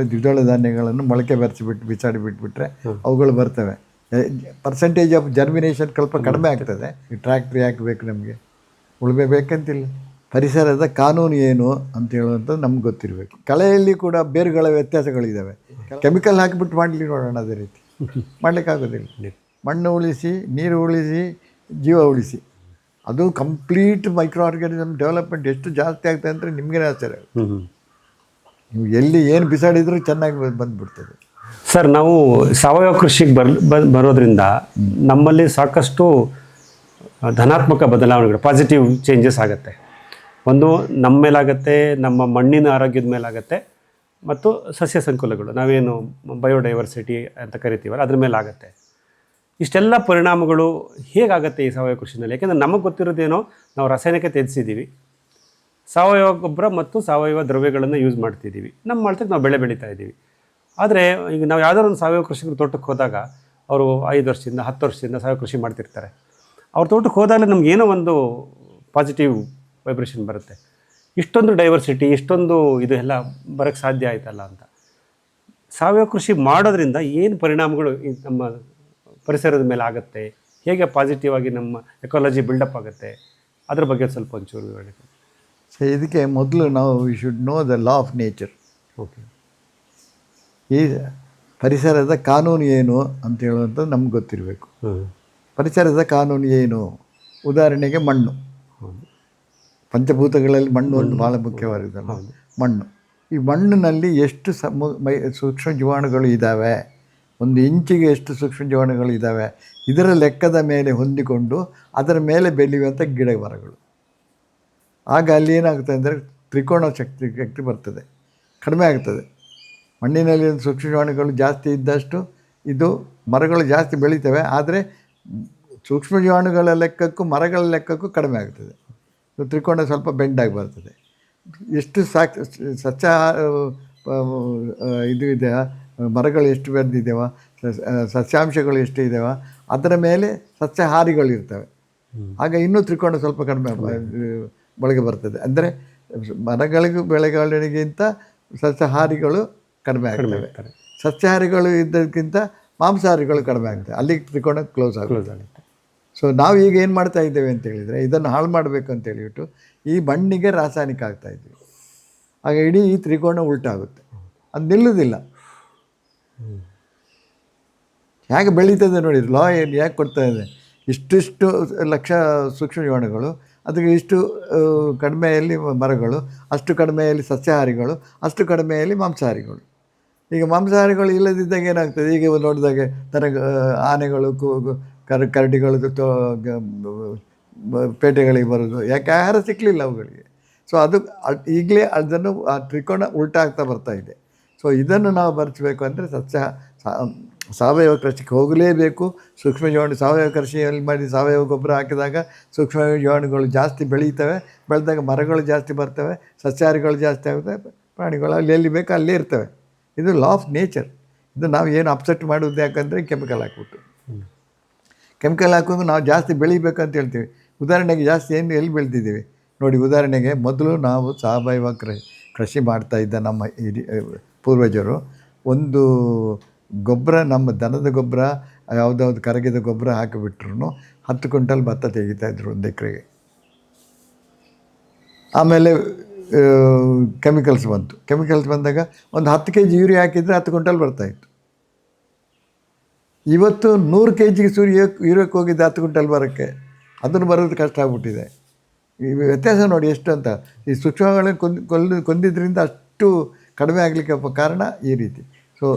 ಅಂದರೆ ದ್ವಿದಳ ಧಾನ್ಯಗಳನ್ನು ಮೊಳಕೆ ಬೆರೆಸಿಬಿಟ್ಟು ಬಿಸಾಡಿ ಬಿಟ್ಬಿಟ್ರೆ ಅವುಗಳು ಬರ್ತವೆ. ಪರ್ಸೆಂಟೇಜ್ ಆಫ್ ಜರ್ಮಿನೇಷನ್ ಸ್ವಲ್ಪ ಕಡಿಮೆ ಆಗ್ತದೆ. ಈ ಟ್ರ್ಯಾಕ್ಟ್ರಿ ಯಾಕೆ ಬೇಕು ನಮಗೆ? ಉಳುಮೆ ಬೇಕಂತಿಲ್ಲ. ಪರಿಸರದ ಕಾನೂನು ಏನು ಅಂತ ಹೇಳುವಂಥದ್ದು ನಮ್ಗೆ ಗೊತ್ತಿರಬೇಕು. ಕಳೆಯಲ್ಲಿ ಕೂಡ ಬೇರುಗಳ ವ್ಯತ್ಯಾಸಗಳಿದ್ದಾವೆ. ಕೆಮಿಕಲ್ ಹಾಕಿಬಿಟ್ಟು ಮಾಡಲಿ ನೋಡೋಣ, ಅದೇ ರೀತಿ ಮಾಡಲಿಕ್ಕಾಗೋದಿಲ್ಲ. ಮಣ್ಣು ಉಳಿಸಿ, ನೀರು ಉಳಿಸಿ, ಜೀವ ಉಳಿಸಿ, ಅದು ಕಂಪ್ಲೀಟ್ ಮೈಕ್ರೋ ಆರ್ಗ್ಯಾನಿಸಮ್ ಡೆವಲಪ್ಮೆಂಟ್ ಎಷ್ಟು ಜಾಸ್ತಿ ಆಗ್ತದೆ ಅಂದರೆ ನಿಮಗೇನೆ ಆಶ್ಚರ್ಯ. ನೀವು ಎಲ್ಲಿ ಏನು ಬಿಸಾಡಿದರೂ ಚೆನ್ನಾಗಿ ಬಂದುಬಿಡ್ತದೆ. ಸರ್, ನಾವು ಸಾವಯವ ಕೃಷಿಗೆ ಬರೋದ್ರಿಂದ ನಮ್ಮಲ್ಲಿ ಸಾಕಷ್ಟು ಧನಾತ್ಮಕ ಬದಲಾವಣೆಗಳು, ಪಾಸಿಟಿವ್ ಚೇಂಜಸ್ ಆಗುತ್ತೆ. ಒಂದು ನಮ್ಮ ಮೇಲಾಗತ್ತೆ, ನಮ್ಮ ಮಣ್ಣಿನ ಆರೋಗ್ಯದ ಮೇಲಾಗತ್ತೆ, ಮತ್ತು ಸಸ್ಯ ಸಂಕುಲಗಳು, ನಾವೇನು ಬಯೋಡೈವರ್ಸಿಟಿ ಅಂತ ಕರಿತೀವಲ್ಲ, ಅದ್ರ ಮೇಲಾಗತ್ತೆ. ಇಷ್ಟೆಲ್ಲ ಪರಿಣಾಮಗಳು ಹೇಗಾಗತ್ತೆ ಈ ಸಾವಯವ ಕೃಷಿನಲ್ಲಿ? ಯಾಕೆಂದರೆ ನಮಗೆ ಗೊತ್ತಿರೋದೇನೋ ನಾವು ರಾಸಾಯನಿಕ ತ್ಯಜಿಸಿದ್ದೀವಿ, ಸಾವಯವ ಗೊಬ್ಬರ ಮತ್ತು ಸಾವಯವ ದ್ರವ್ಯಗಳನ್ನು ಯೂಸ್ ಮಾಡ್ತಿದ್ದೀವಿ, ನಮ್ಮ ಮಟ್ಟಕ್ಕೆ ನಾವು ಬೆಳೆ ಬೆಳೀತಾ ಇದ್ದೀವಿ. ಆದರೆ ಈಗ ನಾವು ಯಾವುದಾದ್ರು ಒಂದು ಸಾವಯವ ಕೃಷಿಕರು ತೋಟಕ್ಕೆ ಹೋದಾಗ ಅವರು 5 ವರ್ಷದಿಂದ 10 ವರ್ಷದಿಂದ ಸಾವಯವ ಕೃಷಿ ಮಾಡ್ತಿರ್ತಾರೆ. ಅವ್ರ ತೋಟಕ್ಕೆ ಹೋದಾಗಲೇ ನಮ್ಗೆ ಏನೋ ಒಂದು ಪಾಸಿಟಿವ್ ವೈಬ್ರೇಷನ್ ಬರುತ್ತೆ. ಇಷ್ಟೊಂದು ಡೈವರ್ಸಿಟಿ, ಇಷ್ಟೊಂದು ಇದು ಎಲ್ಲ ಬರೋಕ್ಕೆ ಸಾಧ್ಯ ಆಯ್ತಲ್ಲ ಅಂತ. ಸಾವಯವ ಕೃಷಿ ಮಾಡೋದ್ರಿಂದ ಏನು ಪರಿಣಾಮಗಳು ನಮ್ಮ ಪರಿಸರದ ಮೇಲೆ ಆಗುತ್ತೆ, ಹೇಗೆ ಪಾಸಿಟಿವ್ ಆಗಿ ನಮ್ಮ ಎಕಾಲಜಿ ಬಿಲ್ಡಪ್ ಆಗುತ್ತೆ, ಅದ್ರ ಬಗ್ಗೆ ಸ್ವಲ್ಪ ಒಂಚೂರು ವಿವರಣೆ. ಸೊ ಇದಕ್ಕೆ ಮೊದಲು ನಾವು we should know the law of nature. Okay, ಈ ಪರಿಸರದ ಕಾನೂನು ಏನು ಅಂತ ಹೇಳುವಂಥದ್ದು ನಮ್ಗೆ ಗೊತ್ತಿರಬೇಕು. ಪರಿಸರದ ಕಾನೂನು ಏನು? ಉದಾಹರಣೆಗೆ ಮಣ್ಣು. ಪಂಚಭೂತಗಳಲ್ಲಿ ಮಣ್ಣು ಒಂದು ಭಾಳ ಮುಖ್ಯವಾದದ್ದು. ಮಣ್ಣು, ಈ ಮಣ್ಣಿನಲ್ಲಿ ಎಷ್ಟು ಸೂಕ್ಷ್ಮ ಜೀವಾಣುಗಳು ಇದ್ದಾವೆ, 1 ಇಂಚಿಗೆ ಎಷ್ಟು ಸೂಕ್ಷ್ಮ ಜೀವಾಣುಗಳು ಇದ್ದಾವೆ, ಇದರ ಲೆಕ್ಕದ ಮೇಲೆ ಹೊಂದಿಕೊಂಡು ಅದರ ಮೇಲೆ ಬೆಳೆಯುವಂಥ ಗಿಡ ಮರಗಳು. ಆಗ ಅಲ್ಲಿ ಏನಾಗುತ್ತೆ ಅಂದರೆ ತ್ರಿಕೋಣ ಶಕ್ತಿ ಬರ್ತದೆ, ಕಡಿಮೆ ಆಗ್ತದೆ. ಮಣ್ಣಿನಲ್ಲಿ ಸೂಕ್ಷ್ಮ ಜೀವಾಣುಗಳು ಜಾಸ್ತಿ ಇದ್ದಷ್ಟು ಇದು ಮರಗಳು ಜಾಸ್ತಿ ಬೆಳೀತವೆ. ಆದರೆ ಸೂಕ್ಷ್ಮ ಜೀವಾಣುಗಳ ಲೆಕ್ಕಕ್ಕೂ ಮರಗಳ ಲೆಕ್ಕಕ್ಕೂ ಕಡಿಮೆ ಆಗ್ತದೆ. ತ್ರಿಕೋಣ ಸ್ವಲ್ಪ ಬೆಂಡಾಗಿ ಬರ್ತದೆ. ಎಷ್ಟು ಸಸ್ಯ ಇದು ಇದೆಯಾ, ಮರಗಳು ಎಷ್ಟು ಬೆಳೆದಿದ್ದೇವ, ಸಸ್ಯಾಂಶಗಳು ಎಷ್ಟು ಇದ್ದಾವ, ಅದರ ಮೇಲೆ ಸಸ್ಯಹಾರಿಗಳು ಇರ್ತವೆ. ಆಗ ಇನ್ನೂ ತ್ರಿಕೋಣ ಸ್ವಲ್ಪ ಕಡಿಮೆ ಒಳಗೆ ಬರ್ತದೆ. ಅಂದರೆ ಮರಗಳಿಗೂ ಬೆಳೆಗಳಿಗಿಂತ ಸಸ್ಯಹಾರಿಗಳು ಕಡಿಮೆ ಆಗ್ತವೆ. ಸಸ್ಯಾಹಾರಿಗಳು ಇದ್ದದಕ್ಕಿಂತ ಮಾಂಸಾಹಾರಿಗಳು ಕಡಿಮೆ ಆಗ್ತವೆ. ಅಲ್ಲಿಗೆ ತ್ರಿಕೋಣ ಕ್ಲೋಸ್ ಆಗುತ್ತೆ. ಸೊ ನಾವು ಈಗ ಏನು ಮಾಡ್ತಾ ಇದ್ದೇವೆ ಅಂತ ಹೇಳಿದರೆ, ಇದನ್ನು ಹಾಳು ಮಾಡಬೇಕು ಅಂತ ಹೇಳಿಬಿಟ್ಟು ಈ ಮಣ್ಣಿಗೆ ರಾಸಾಯನಿಕ ಆಗ್ತಾಯಿದ್ವಿ. ಆಗ ಇಡೀ ಈ ತ್ರಿಕೋಣ ಉಲ್ಟಾಗುತ್ತೆ, ಅದು ನಿಲ್ಲುವುದಿಲ್ಲ. ಹೇಗೆ ಬೆಳೀತದೆ ನೋಡಿ, ಲಾ ಏನು ಯಾಕೆ ಕೊಡ್ತಾ ಇದೆ, ಇಷ್ಟಿಷ್ಟು ಲಕ್ಷ ಸೂಕ್ಷ್ಮ ಜೀವಾಣುಗಳು, ಅದಕ್ಕೆ ಇಷ್ಟು ಕಡಿಮೆಯಲ್ಲಿ ಮರಗಳು, ಅಷ್ಟು ಕಡಿಮೆಯಲ್ಲಿ ಸಸ್ಯಾಹಾರಿಗಳು, ಅಷ್ಟು ಕಡಿಮೆಯಲ್ಲಿ ಮಾಂಸಾಹಾರಿಗಳು. ಈಗ ಮಾಂಸಾಹಾರಿಗಳು ಇಲ್ಲದಿದ್ದಾಗ ಏನಾಗ್ತದೆ, ಈಗ ನೋಡಿದಾಗೆ ಆನೆಗಳು, ಕರಡಿಗಳು ಪೇಟೆಗಳಿಗೆ ಬರೋದು, ಯಾಕೆ ಆಹಾರ ಸಿಕ್ಕಲಿಲ್ಲ ಅವುಗಳಿಗೆ. ಸೊ ಅದು ಈಗಲೇ ಅದನ್ನು ಆ ತ್ರಿಕೋಣ ಉಲ್ಟಾ ಆಗ್ತಾ ಬರ್ತಾ ಇದೆ. ಸೊ ಇದನ್ನು ನಾವು ಬರೆಸಬೇಕು ಅಂದರೆ ಸಾವಯವ ಕೃಷಿಗೆ ಹೋಗಲೇಬೇಕು. ಸೂಕ್ಷ್ಮ ಜೀವಾಣು ಸಾವಯವ ಕೃಷಿಯಲ್ಲಿ ಮಾಡಿ ಸಾವಯವ ಗೊಬ್ಬರ ಹಾಕಿದಾಗ ಸೂಕ್ಷ್ಮ ಜೀವಾಣುಗಳು ಜಾಸ್ತಿ ಬೆಳೀತವೆ. ಬೆಳೆದಾಗ ಮರಗಳು ಜಾಸ್ತಿ ಬರ್ತವೆ, ಸಸ್ಯಾಹಾರಿಗಳು ಜಾಸ್ತಿ ಆಗುತ್ತೆ, ಪ್ರಾಣಿಗಳು ಅಲ್ಲಿ ಎಲ್ಲಿ ಬೇಕೋ ಅಲ್ಲೇ ಇರ್ತವೆ. ಇದು ಲಾ ಆಫ್ ನೇಚರ್. ಇದು ನಾವು ಏನು ಅಪ್ಸೆಟ್ ಮಾಡೋದು ಯಾಕಂದರೆ ಕೆಮಿಕಲ್ ಹಾಕ್ಬಿಟ್ಟು. ಕೆಮಿಕಲ್ ಹಾಕೋದು ನಾವು ಜಾಸ್ತಿ ಬೆಳಿಬೇಕಂತ ಹೇಳ್ತೀವಿ. ಉದಾಹರಣೆಗೆ ಜಾಸ್ತಿ ಏನು ಎಲ್ಲಿ ಬೆಳೆದಿದ್ದೀವಿ ನೋಡಿ. ಉದಾಹರಣೆಗೆ ಮೊದಲು ನಾವು ಸಾವಯವ ಕೃಷಿ ಮಾಡ್ತಾಯಿದ್ದ ನಮ್ಮ ಪೂರ್ವಜರು ಒಂದು ಗೊಬ್ಬರ, ನಮ್ಮ ದನದ ಗೊಬ್ಬರ, ಯಾವುದಾದ್ರು ಕರಗಿದ ಗೊಬ್ಬರ ಹಾಕಿಬಿಟ್ರು 10 ಕ್ವಿಂಟಲ್ ಭತ್ತ ತೆಗಿತಾಯಿದ್ರು 1 ಎಕರೆಗೆ. ಆಮೇಲೆ ಕೆಮಿಕಲ್ಸ್ ಬಂತು. ಕೆಮಿಕಲ್ಸ್ ಬಂದಾಗ ಒಂದು 10 kg ಯೂರಿಯಾ ಹಾಕಿದರೆ 10 ಕ್ವಿಂಟಲ್ ಬರ್ತಾಯಿತ್ತು. ಇವತ್ತು 100 kg ಯೂರಿಯಕ್ಕೆ ಹೋಗಿದ್ದು 10 ಕ್ವಿಂಟಲ್ ಬರೋಕ್ಕೆ, ಅದನ್ನು ಬರೋದು ಕಷ್ಟ ಆಗ್ಬಿಟ್ಟಿದೆ. ಈ ವ್ಯತ್ಯಾಸ ನೋಡಿ ಎಷ್ಟು ಅಂತ. ಈ ಸೂಕ್ಷ್ಮಗಳನ್ನು ಕೊಂದಿದ್ದರಿಂದ ಅಷ್ಟು ಕಡಿಮೆ ಆಗಲಿಕ್ಕೆ ಕಾರಣ ಈ ರೀತಿ. ಸೊ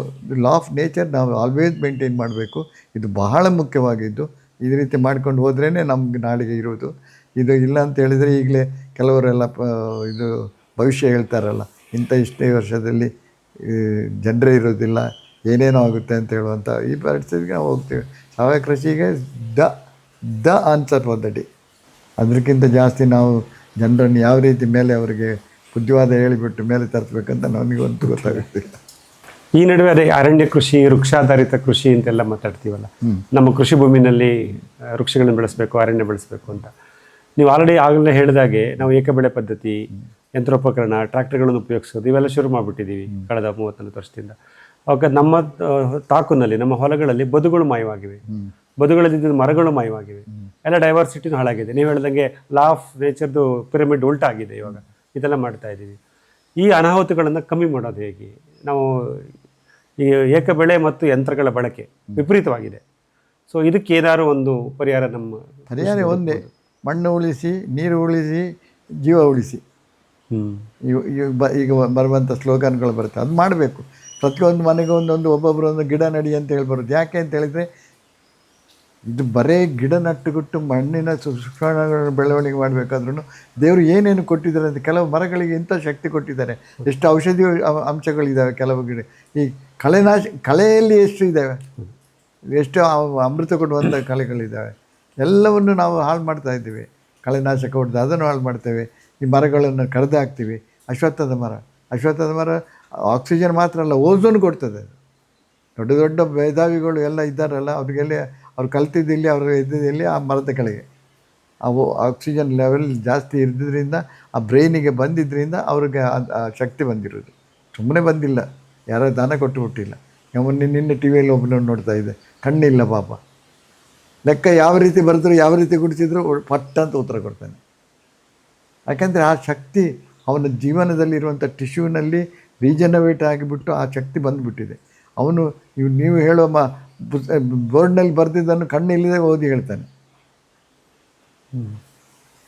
ಲಾ ಆಫ್ ನೇಚರ್ ನಾವು ಆಲ್ವೇಸ್ ಮೇಂಟೈನ್ ಮಾಡಬೇಕು. ಇದು ಬಹಳ ಮುಖ್ಯವಾಗಿದ್ದು. ಈ ರೀತಿ ಮಾಡ್ಕೊಂಡು ಹೋದ್ರೇ ನಮ್ಗೆ ನಾಳೆಗೆ ಇರೋದು. ಇದು ಇಲ್ಲ ಅಂತ ಹೇಳಿದರೆ ಈಗಲೇ ಕೆಲವರೆಲ್ಲ ಇದು ಭವಿಷ್ಯ ಹೇಳ್ತಾರಲ್ಲ, ಇಷ್ಟೇ ವರ್ಷದಲ್ಲಿ ಜನರೇ ಇರೋದಿಲ್ಲ, ಏನೇನೋ ಆಗುತ್ತೆ ಅಂತ ಹೇಳುವಂಥ ಈ ಪರಿಸ್ಥಿತಿಗೆ ನಾವು ಹೋಗ್ತೀವಿ. ಸಾವಯವ ಕೃಷಿಗೆ the answer for the day. ಅದಕ್ಕಿಂತ ಜಾಸ್ತಿ ನಾವು ಜನರನ್ನು ಯಾವ ರೀತಿ ಮೇಲೆ ಅವರಿಗೆ ಬುದ್ಧಿವಾದ ಹೇಳಿಬಿಟ್ಟು ಮೇಲೆ ತರಿಸ್ಬೇಕಂತ ನನಗಂತೂ ಗೊತ್ತಾಗುತ್ತಿಲ್ಲ. ಈ ನಡುವೆ ಅದೇ ಅರಣ್ಯ ಕೃಷಿ, ವೃಕ್ಷಾಧಾರಿತ ಕೃಷಿ ಅಂತೆಲ್ಲ ಮಾತಾಡ್ತೀವಲ್ಲ, ನಮ್ಮ ಕೃಷಿ ಭೂಮಿನಲ್ಲಿ ವೃಕ್ಷಗಳನ್ನು ಬೆಳೆಸಬೇಕು, ಅರಣ್ಯ ಬೆಳೆಸಬೇಕು ಅಂತ. ನೀವು ಆಗಲೇ ಹೇಳಿದಾಗೆ ನಾವು ಏಕಬೆಳೆ ಪದ್ಧತಿ, ಯಂತ್ರೋಪಕರಣ ಟ್ರ್ಯಾಕ್ಟರ್ಗಳನ್ನು ಉಪಯೋಗಿಸೋದು ಇವೆಲ್ಲ ಶುರು ಮಾಡಿಬಿಟ್ಟಿದ್ದೀವಿ ಕಳೆದ 30-40 ವರ್ಷದಿಂದ. ಅವಾಗ ನಮ್ಮ ತಾಕುನಲ್ಲಿ ನಮ್ಮ ಹೊಲಗಳಲ್ಲಿ ಬದುಗಳು ಮಾಯವಾಗಿವೆ, ಬದುಗಳಲ್ಲಿದ್ದ ಮರಗಳು ಮಾಯವಾಗಿವೆ, ಎಲ್ಲ ಡೈವರ್ಸಿಟಿನೂ ಹಾಳಾಗಿದೆ. ನೀವು ಹೇಳ್ದಂಗೆ ಲಾ ಆಫ್ ನೇಚರ್ದು ಪಿರಮಿಡ್ ಉಲ್ಟಾಗಿದೆ ಇವಾಗ. ಇದೆಲ್ಲ ಮಾಡ್ತಾ ಇದ್ದೀವಿ. ಈ ಅನಾಹುತಗಳನ್ನು ಕಮ್ಮಿ ಮಾಡೋದು ಹೇಗೆ? ನಾವು ಈ ಏಕ ಬೆಳೆ ಮತ್ತು ಯಂತ್ರಗಳ ಬಳಕೆ ವಿಪರೀತವಾಗಿದೆ. ಸೊ ಇದಕ್ಕೆ ಏನಾದ್ರು ಒಂದು ಪರಿಹಾರ ಪರಿಹಾರ ಒಂದೇ, ಮಣ್ಣು ಉಳಿಸಿ, ನೀರು ಉಳಿಸಿ, ಜೀವ ಉಳಿಸಿ. ಈಗ ಬರುವಂಥ ಸ್ಲೋಗನ್ಗಳು ಬರುತ್ತೆ, ಅದು ಮಾಡಬೇಕು. ಪ್ರತಿಯೊಂದು ಮನೆಗೆ ಒಂದೊಂದು ಒಬ್ಬೊಬ್ಬರು ಒಂದು ಗಿಡ ನಡಿ ಅಂತ ಹೇಳ್ಬಾರ್ದು. ಯಾಕೆ ಅಂತ ಹೇಳಿದರೆ, ಇದು ಬರೇ ಗಿಡ ನಟ್ಟುಗುಟ್ಟು ಮಣ್ಣಿನ ಸೂಕ್ಷ್ಮ ಬೆಳವಣಿಗೆ ಮಾಡಬೇಕಾದ್ರೂ ದೇವರು ಏನೇನು ಕೊಟ್ಟಿದ್ದಾರೆ ಅಂತ. ಕೆಲವು ಮರಗಳಿಗೆ ಇಂಥ ಶಕ್ತಿ ಕೊಟ್ಟಿದ್ದಾರೆ, ಎಷ್ಟು ಔಷಧಿ ಅಂಶಗಳಿದ್ದಾವೆ. ಕೆಲವು ಗಿಡ ಈ ಕಳೆಯಲ್ಲಿ ಎಷ್ಟು ಇದ್ದಾವೆ, ಎಷ್ಟು ಅಮೃತ ಕೊಡುವಂಥ ಕಳೆಗಳಿದ್ದಾವೆ. ಎಲ್ಲವನ್ನು ನಾವು ಹಾಳು ಮಾಡ್ತಾ ಇದ್ದೀವಿ. ಕಳೆನಾಶಕ ಹೊಡೆದು ಅದನ್ನು ಹಾಳು ಮಾಡ್ತೇವೆ. ಈ ಮರಗಳನ್ನು ಕಡ್ದು ಹಾಕ್ತೀವಿ. ಅಶ್ವತ್ಥದ ಮರ ಆಕ್ಸಿಜನ್ ಮಾತ್ರ ಅಲ್ಲ, ಓಝೋನ್ ಕೊಡ್ತದೆ. ದೊಡ್ಡ ದೊಡ್ಡ ಮೇಧಾವಿಗಳು ಎಲ್ಲ ಇದ್ದಾರಲ್ಲ, ಅವ್ರಿಗೆಲ್ಲ ಅವ್ರು ಕಲ್ತಿದ್ದಿಲ್ಲಿ, ಅವರು ಇದ್ದಿದ್ದಲ್ಲಿ ಆ ಮರದ ಕೆಳಗೆ. ಅವು ಆಕ್ಸಿಜನ್ ಲೆವೆಲ್ ಜಾಸ್ತಿ ಇದ್ದಿದ್ದರಿಂದ, ಆ ಬ್ರೈನಿಗೆ ಬಂದಿದ್ದರಿಂದ ಅವ್ರಿಗೆ ಆ ಶಕ್ತಿ ಬಂದಿರೋದು. ಸುಮ್ಮನೆ ಬಂದಿಲ್ಲ, ಯಾರೋ ದಾನ ಕೊಟ್ಟು ಬಿಟ್ಟಿಲ್ಲ. ನಿನ್ನೆ ಟಿ ವಿಯಲ್ಲಿ ಒಬ್ಬನನ್ನು ನೋಡ್ತಾ ಇದ್ದೆ, ಕಣ್ಣಿಲ್ಲ ಪಾಪ. ಲೆಕ್ಕ ಯಾವ ರೀತಿ ಬರೆದ್ರು, ಯಾವ ರೀತಿ ಗುಡಿಸಿದ್ರು ಪಟ್ಟ ಅಂತ ಉತ್ತರ ಕೊಡ್ತಾನೆ. ಯಾಕೆಂದರೆ ಆ ಶಕ್ತಿ ಅವನ ಜೀವನದಲ್ಲಿರುವಂಥ ಟಿಶ್ಯೂನಲ್ಲಿ ರೀಜನವೇಟ್ ಆಗಿಬಿಟ್ಟು ಆ ಶಕ್ತಿ ಬಂದುಬಿಟ್ಟಿದೆ. ಅವನು ನೀವು ಹೇಳೋ ಬೋರ್ಡ್ನಲ್ಲಿ ಬರೆದಿದ್ದನ್ನು ಕಣ್ಣಿಲ್ಲದೆ ಓದಿ ಹೇಳ್ತಾನೆ.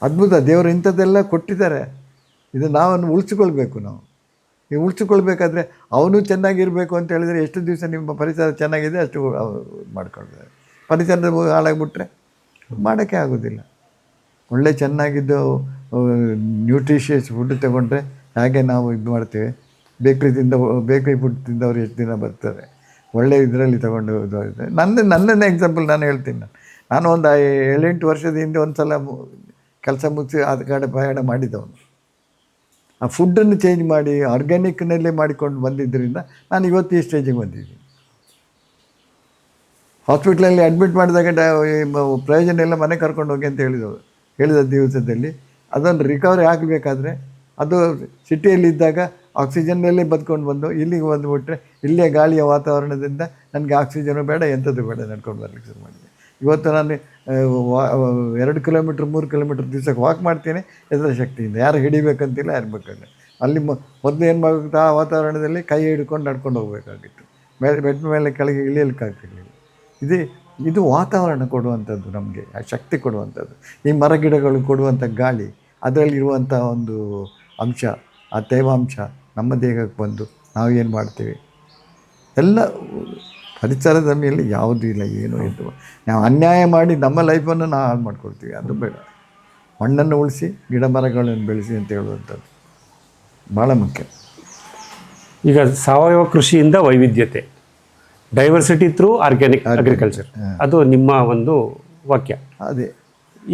ಅದ್ಭುತ. ದೇವರು ಇಂಥದ್ದೆಲ್ಲ ಕೊಟ್ಟಿದ್ದಾರೆ. ಇದು ನಾವನ್ನು ಉಳಿಸ್ಕೊಳ್ಬೇಕು. ನೀವು ಉಳಿಸ್ಕೊಳ್ಬೇಕಾದ್ರೆ ಅವನು ಚೆನ್ನಾಗಿರಬೇಕು ಅಂತ ಹೇಳಿದರೆ, ಎಷ್ಟು ದಿವಸ ನಿಮ್ಮ ಪರಿಸರ ಚೆನ್ನಾಗಿದೆ ಅಷ್ಟು ಮಾಡ್ಕೊಳ್ತಾರೆ. ಪರಿಸರದ ಹಾಳಾಗಿಬಿಟ್ರೆ ಮಾಡೋಕ್ಕೆ ಆಗೋದಿಲ್ಲ. ಒಳ್ಳೆ ಚೆನ್ನಾಗಿದ್ದು ನ್ಯೂಟ್ರಿಷಿಯಸ್ ಫುಡ್ ತಗೊಂಡ್ರೆ ಹಾಗೆ ನಾವು ಇದು ಮಾಡ್ತೇವೆ. ಬೇಕ್ರಿ ಫುಡ್ ತಿಂದವರು ಎಷ್ಟು ದಿನ ಬರ್ತಾರೆ. ಒಳ್ಳೆ ಇದರಲ್ಲಿ ತಗೊಂಡು ನನ್ನನ್ನೇ ಎಕ್ಸಾಂಪಲ್ ನಾನು ಹೇಳ್ತೀನಿ. ನಾನು ಒಂದು 7-8 ವರ್ಷದ ಹಿಂದೆ ಒಂದು ಸಲ ಕೆಲಸ ಮುಗಿಸಿ ಆ ಕಡೆ ಪ್ರಯಾಣ ಮಾಡಿದ್ದವನು. ಆ ಫುಡ್ಡನ್ನು ಚೇಂಜ್ ಮಾಡಿ ಆರ್ಗ್ಯಾನಿಕ್ನಲ್ಲೇ ಮಾಡಿಕೊಂಡು ಬಂದಿದ್ದರಿಂದ ನಾನು ಇವತ್ತು ಈ ಸ್ಟೇಜಿಗೆ ಬಂದಿದ್ದೀನಿ. ಹಾಸ್ಪಿಟ್ಲಲ್ಲಿ ಅಡ್ಮಿಟ್ ಮಾಡಿದಾಗ ಪ್ರಯೋಜನ ಎಲ್ಲ ಮನೆ ಕರ್ಕೊಂಡು ಹೋಗಿ ಅಂತ ಹೇಳಿದ ದಿವಸದಲ್ಲಿ ಅದೊಂದು ರಿಕವರಿ ಆಗಬೇಕಾದ್ರೆ, ಅದು ಸಿಟಿಯಲ್ಲಿದ್ದಾಗ ಆಕ್ಸಿಜನ್ನಲ್ಲೇ ಬದುಕೊಂಡು ಬಂದು ಇಲ್ಲಿಗೆ ಬಂದುಬಿಟ್ರೆ ಇಲ್ಲೇ ಗಾಳಿಯ ವಾತಾವರಣದಿಂದ ನನಗೆ ಆಕ್ಸಿಜನು ಬೇಡ, ಎಂಥದ್ದು ಬೇಡ, ನಡ್ಕೊಂಡು ಬರ್ಲಿಕ್ಕೆ ಶುರು ಮಾಡಿದೆ. ಇವತ್ತು ನಾನು 2 ಕಿಲೋಮೀಟ್ರ್ 3 ಕಿಲೋಮೀಟ್ರ್ ದಿವಸಕ್ಕೆ ವಾಕ್ ಮಾಡ್ತೀನಿ ಎದುರ ಶಕ್ತಿಯಿಂದ. ಯಾರು ಹಿಡಿಬೇಕಂತಿಲ್ಲ, ಯಾರು ಬೇಕಾಗಿಲ್ಲ. ಅಲ್ಲಿ ಮೊದಲು ಏನು ಮಾಡಬೇಕು, ಆ ವಾತಾವರಣದಲ್ಲಿ ಕೈ ಹಿಡ್ಕೊಂಡು ನಡ್ಕೊಂಡು ಹೋಗಬೇಕಾಗಿತ್ತು. ಬೆಟ್ಟ ಮೇಲೆ ಕೆಳಗೆ ಇಳಿಯಲಿಕ್ಕಾಗ್ತಿರಲಿಲ್ಲ. ಇದು ವಾತಾವರಣ ಕೊಡುವಂಥದ್ದು, ನಮಗೆ ಆ ಶಕ್ತಿ ಕೊಡುವಂಥದ್ದು. ಈ ಮರಗಿಡಗಳು ಕೊಡುವಂಥ ಗಾಳಿ, ಅದರಲ್ಲಿರುವಂಥ ಒಂದು ಅಂಶ, ಆ ತೇವಾಂಶ ನಮ್ಮ ದೇಹಕ್ಕೆ ಬಂದು ನಾವು ಏನು ಮಾಡ್ತೀವಿ, ಎಲ್ಲ ಪರಿಸರದ ಮೇಲೆ ಯಾವುದೂ ಇಲ್ಲ, ಏನೂ ಇದು. ನಾವು ಅನ್ಯಾಯ ಮಾಡಿ ನಮ್ಮ ಲೈಫನ್ನು ನಾವು ಹಾಳು ಮಾಡ್ಕೊಳ್ತೀವಿ. ಅದು ಬೇಡ. ಮಣ್ಣನ್ನು ಉಳಿಸಿ, ಗಿಡ ಮರಗಳನ್ನು ಬೆಳೆಸಿ ಅಂತ ಹೇಳುವಂಥದ್ದು ಭಾಳ ಮುಖ್ಯ. ಈಗ ಸಾವಯವ ಕೃಷಿಯಿಂದ ವೈವಿಧ್ಯತೆ, ಡೈವರ್ಸಿಟಿ ಥ್ರೂ ಆರ್ಗ್ಯಾನಿಕ್ ಅಗ್ರಿಕಲ್ಚರ್, ಅದು ನಿಮ್ಮ ಒಂದು ವಾಕ್ಯ. ಅದೇ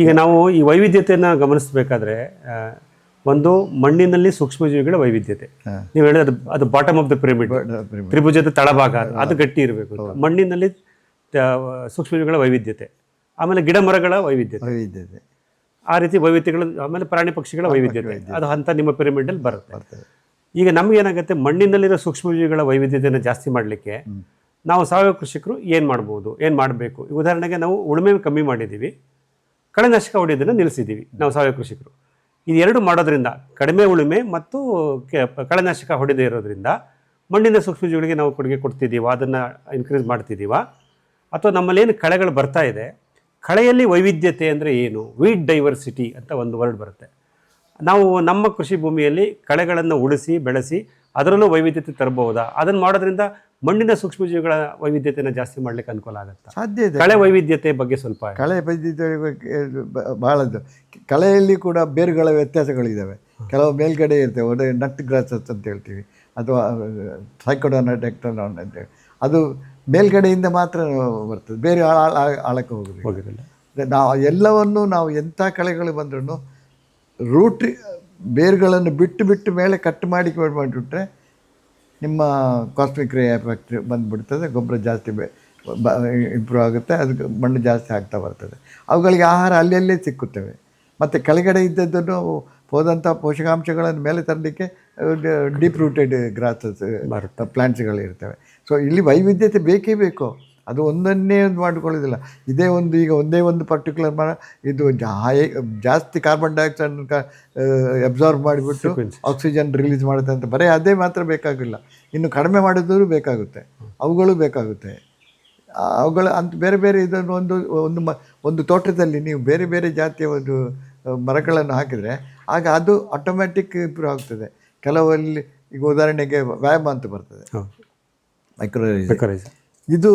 ಈಗ ನಾವು ಈ ವೈವಿಧ್ಯತೆಯನ್ನು ಗಮನಿಸಬೇಕಾದ್ರೆ, ಒಂದು ಮಣ್ಣಿನಲ್ಲಿ ಸೂಕ್ಷ್ಮಜೀವಿಗಳ ವೈವಿಧ್ಯತೆ. ನೀವು ಹೇಳಿದ್ರೆ ಅದು ಬಾಟಮ್ ಆಫ್ ದ ಪಿರಮಿಡ್, ತ್ರಿಭುಜದ ತಳಭಾಗ, ಅದು ಗಟ್ಟಿ ಇರಬೇಕು. ಮಣ್ಣಿನಲ್ಲಿ ಸೂಕ್ಷ್ಮಜೀವಿಗಳ ವೈವಿಧ್ಯತೆ, ಆಮೇಲೆ ಗಿಡ ಮರಗಳ ವೈವಿಧ್ಯತೆ, ಆ ರೀತಿ ವೈವಿಧ್ಯಗಳು, ಆಮೇಲೆ ಪ್ರಾಣಿ ಪಕ್ಷಿಗಳ ವೈವಿಧ್ಯತೆ, ಅದು ಹಂತ ನಿಮ್ಮ ಪಿರಮಿಡಲ್ಲಿ ಬರುತ್ತೆ. ಈಗ ನಮಗೇನಾಗುತ್ತೆ, ಮಣ್ಣಿನಲ್ಲಿರೋ ಸೂಕ್ಷ್ಮಜೀವಿಗಳ ವೈವಿಧ್ಯತೆಯನ್ನು ಜಾಸ್ತಿ ಮಾಡಲಿಕ್ಕೆ ನಾವು ಸಾವಯವ ಕೃಷಿಕರು ಏನು ಮಾಡ್ಬೋದು, ಏನು ಮಾಡಬೇಕು? ಉದಾಹರಣೆಗೆ ನಾವು ಉಳುಮೆ ಕಮ್ಮಿ ಮಾಡಿದ್ದೀವಿ, ಕಳೆನಾಶಕ ಹೊಡೆಯೋದನ್ನು ನಿಲ್ಲಿಸಿದ್ದೀವಿ ನಾವು ಸಾವಯವ ಕೃಷಿಕರು. ಇದೆರಡು ಮಾಡೋದ್ರಿಂದ, ಕಡಿಮೆ ಉಳುಮೆ ಮತ್ತು ಕಳೆನಾಶಕ ಹೊಡೆದೇ ಇರೋದ್ರಿಂದ ಮಣ್ಣಿನ ಸೂಕ್ಷ್ಮಜೀವಿಗಳಿಗೆ ನಾವು ಕೊಡುಗೆ ಕೊಡ್ತಿದ್ದೀವ, ಅದನ್ನು ಇನ್ಕ್ರೀಸ್ ಮಾಡ್ತಿದ್ದೀವ? ಅಥವಾ ನಮ್ಮಲ್ಲೇನು ಕಳೆಗಳು ಬರ್ತಾ ಇದೆ, ಕಳೆಯಲ್ಲಿ ವೈವಿಧ್ಯತೆ ಅಂದರೆ ಏನು? ವೀಡ್ ಡೈವರ್ಸಿಟಿ ಅಂತ ಒಂದು ವರ್ಡ್ ಬರುತ್ತೆ. ನಾವು ನಮ್ಮ ಕೃಷಿ ಭೂಮಿಯಲ್ಲಿ ಕಳೆಗಳನ್ನು ಉಳಿಸಿ ಬೆಳೆಸಿ ಅದರಲ್ಲೂ ವೈವಿಧ್ಯತೆ ತರಬಹುದಾ? ಅದನ್ನು ಮಾಡೋದ್ರಿಂದ ಮಣ್ಣಿನ ಸೂಕ್ಷ್ಮಜೀವಿಗಳ ವೈವಿಧ್ಯತೆಯನ್ನು ಜಾಸ್ತಿ ಮಾಡಲಿಕ್ಕೆ ಅನುಕೂಲ ಆಗುತ್ತೆ. ಸಾಧ್ಯ ಇದೆ. ಕಳೆ ವೈವಿಧ್ಯತೆ ಬಗ್ಗೆ ಸ್ವಲ್ಪ. ಕಳೆ ವೈವಿಧ್ಯತೆ ಭಾಳದ್ದು. ಕಳೆಯಲ್ಲಿ ಕೂಡ ಬೇರುಗಳ ವ್ಯತ್ಯಾಸಗಳಿದ್ದಾವೆ. ಕೆಲವು ಮೇಲ್ಗಡೆ ಇರ್ತವೆ, ಒಳ್ಳೆ ನಟ್ ಗ್ರಾಸಸ್ ಅಂತ ಹೇಳ್ತೀವಿ, ಅಥವಾ ಟ್ರೈಕೋಡರ್ಮಾ ಅಂತೇಳಿ, ಅದು ಮೇಲ್ಗಡೆಯಿಂದ ಮಾತ್ರ ಬರ್ತದೆ, ಬೇರೆ ಆಳಕ್ಕೆ ಹೋಗೋದಿಲ್ಲ. ನಾವು ಎಂಥ ಕಳೆಗಳು ಬಂದ್ರೂ ರೂಟ್ ಬೇರುಗಳನ್ನು ಬಿಟ್ಟು ಮೇಲೆ ಕಟ್ ಮಾಡಿಬಿಟ್ರೆ ನಿಮ್ಮ ಕಾಸ್ಮಿಕ್ ರೇ ಎಫೆಕ್ಟ್ ಬಂದುಬಿಡ್ತದೆ. ಗೊಬ್ಬರ ಜಾಸ್ತಿ ಇಂಪ್ರೂವ್ ಆಗುತ್ತೆ, ಅದಕ್ಕೆ ಮಣ್ಣು ಜಾಸ್ತಿ ಆಗ್ತಾ ಬರ್ತದೆ. ಅವುಗಳಿಗೆ ಆಹಾರ ಅಲ್ಲೇ ಸಿಕ್ಕುತ್ತವೆ. ಮತ್ತು ಕೆಳಗಡೆ ಇದ್ದದ್ದನ್ನು ಹೋದಂಥ ಪೋಷಕಾಂಶಗಳನ್ನು ಮೇಲೆ ತರಲಿಕ್ಕೆ ಡೀಪ್ ರೂಟೆಡ್ ಗ್ರಾಸಸ್ ಪ್ಲ್ಯಾಂಟ್ಸ್ಗಳಿರ್ತವೆ. ಸೊ ಇಲ್ಲಿ ವೈವಿಧ್ಯತೆ ಬೇಕೇ ಬೇಕು. ಅದು ಒಂದನ್ನೇ ಒಂದು ಮಾಡ್ಕೊಳ್ಳೋದಿಲ್ಲ. ಇದೇ ಒಂದು ಈಗ ಒಂದೇ ಒಂದು ಪರ್ಟಿಕ್ಯುಲರ್ ಮರ ಇದು ಜಾಸ್ತಿ ಕಾರ್ಬನ್ ಡೈಆಕ್ಸೈಡ್ ಅಬ್ಸಾರ್ಬ್ ಮಾಡಿಬಿಟ್ಟು ಆಕ್ಸಿಜನ್ ರಿಲೀಸ್ ಮಾಡುತ್ತೆ ಅಂತ ಬರೀ ಅದೇ ಮಾತ್ರ ಬೇಕಾಗಿಲ್ಲ, ಇನ್ನು ಕಡಿಮೆ ಮಾಡಿದ್ರು ಬೇಕಾಗುತ್ತೆ, ಅವುಗಳು ಬೇಕಾಗುತ್ತೆ. ಅವುಗಳ ಅಂತ ಬೇರೆ ಬೇರೆ ಇದನ್ನು ಒಂದು ತೋಟದಲ್ಲಿ ನೀವು ಬೇರೆ ಬೇರೆ ಜಾತಿಯ ಒಂದು ಮರಗಳನ್ನು ಹಾಕಿದರೆ ಆಗ ಅದು ಆಟೋಮ್ಯಾಟಿಕ್ ಇಂಪ್ರೂವ್ ಆಗ್ತದೆ. ಕೆಲವಲ್ಲಿ ಈಗ ಉದಾಹರಣೆಗೆ ವ್ಯಾಯಾಮ ಅಂತ ಬರ್ತದೆ, ಮೈಕ್ರೋರೈಸ್. ಇದು